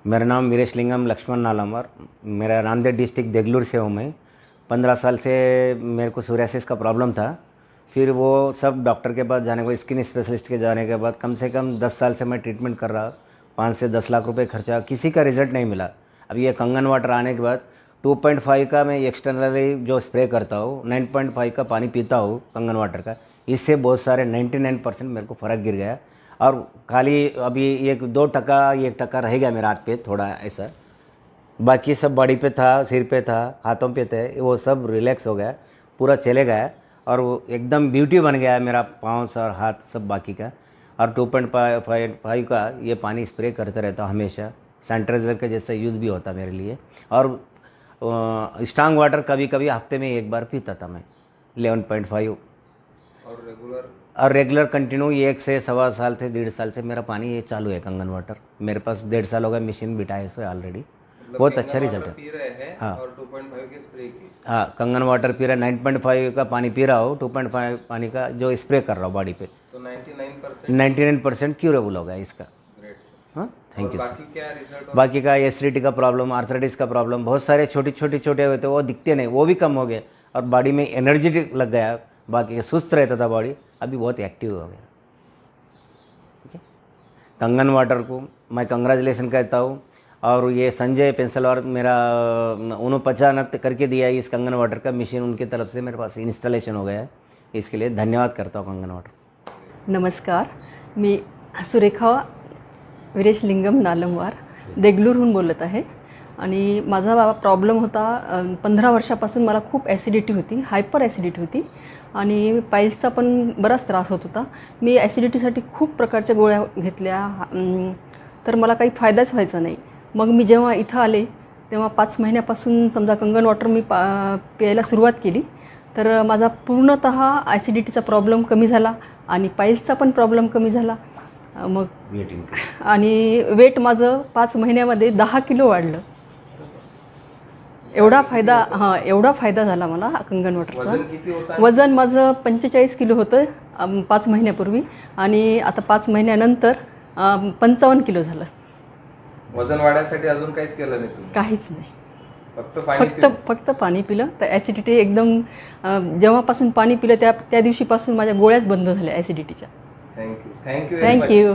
मेरा नाम वीरेशलिंगम लक्ष्मण नालामर। मेरा नांदेड़ डिस्ट्रिक्ट देगलूर से हूँ मैं। 15 साल से मेरे को सोरियासिस का प्रॉब्लम था। फिर वो सब डॉक्टर के पास जाने के बाद, स्किन स्पेशलिस्ट के जाने के बाद, कम से कम 10 साल से मैं ट्रीटमेंट कर रहा। 5 से 10 लाख रुपए खर्चा, किसी का रिजल्ट नहीं मिला। अब ये कंगन वाटर आने के बाद 2.5 का मैं एक्सटर्नली जो स्प्रे करता हूँ, 9.5 का पानी पीता हूँ कंगन वाटर का, इससे बहुत सारे 99% मेरे को फ़र्क गिर गया। और खाली अभी 1-2% 1% रह गया मेरा हाथ पे थोड़ा ऐसा, बाकी सब बॉडी पे था, सिर पे था, हाथों पे थे, वो सब रिलैक्स हो गया, पूरा चले गया। और वो एकदम ब्यूटी बन गया है मेरा पाँव और हाथ सब बाकी का। और 2.5 का ये पानी स्प्रे करते रहता हूँ हमेशा, सैनिटाइजर के जैसा यूज़ भी होता मेरे लिए। और स्ट्रांग वाटर कभी कभी हफ्ते में 1 बार पीता था मैं, 11.5। और रेगुलर कंटिन्यू 1 से 1.25 साल से 1.5 साल से मेरा पानी ये चालू है कंगन वाटर। मेरे पास 1.5 साल हो गया मशीन बिठाए से ऑलरेडी। बहुत अच्छा रिजल्ट है। पी रहे हैं। हाँ। और 2.5 के स्प्रे की। हाँ, कंगन वाटर पी रहा, 9.5 का पानी पी रहा हूँ, 2.5 पानी का जो स्प्रे कर रहा हूँ बॉडी पे। तो 99% क्यूरेबल हो गया इसका। Great sir. हाँ, थैंक यू बाकी सर। क्या रिजल्ट? बाकी का एसिडिटी का प्रॉब्लम, आर्थराइटिस का प्रॉब्लम, बहुत सारे छोटे हुए थे, वो दिखते नहीं, वो भी कम हो गए। और बॉडी में एनर्जेटिक लग गया। बाकी सुस्त रहता था बॉडी, अभी बहुत एक्टिव हो गया। ठीक है, कंगन वाटर को मैं कंग्रेचुलेशन कहता हूँ। और ये संजय पेंसिलवार मेरा उन्होंने 50 करके दिया है इस कंगन वाटर का मशीन, उनकी तरफ से मेरे पास इंस्टॉलेशन हो गया है। इसके लिए धन्यवाद करता हूँ कंगन वाटर। नमस्कार, मी सुरेखा वीरेशलिंगम नालमवार देगलूरहून बोलत आहे। आणि माझा प्रॉब्लेम होता 15 वर्षापासून मला खूप ॲसिडिटी होती, हायपर ॲसिडिटी होती आणि पाईल्सचा पण बराच त्रास होत होता। मी ॲसिडिटीसाठी खूप प्रकारच्या गोळ्या घेतल्या, तर मला काही फायदाच व्हायचा नाही। मग मी जेव्हा इथं आले तेव्हा 5 महिन्यापासून समजा कंगन वॉटर मी प्यायला सुरुवात केली, तर माझा पूर्णतः ॲसिडिटीचा प्रॉब्लेम कमी झाला आणि पाईल्सचा पण प्रॉब्लेम कमी झाला। मग आणि वेट माझं 5 महिन्यामध्ये 10 किलो वाढलं। एवढा फायदा झाला मला कंगन वॉटरचा। वजन किती होतं? वजन माझं 45 किलो होतं 5 महिन्यापूर्वी आणि आता 5 महिन्यानंतर 55 किलो झालं। वजन वाढायसाठी अजून काहीच केलं नाही तुम्ही? काहीच नाही, फक्त पाणी पिलं तर ॲसिडिटी एकदम जेव्हापासून पाणी पिलं त्या दिवशीपासून माझ्या गोळ्याच बंद झाल्या ॲसिडिटीच्या। Thank you thank you. थँक्यू।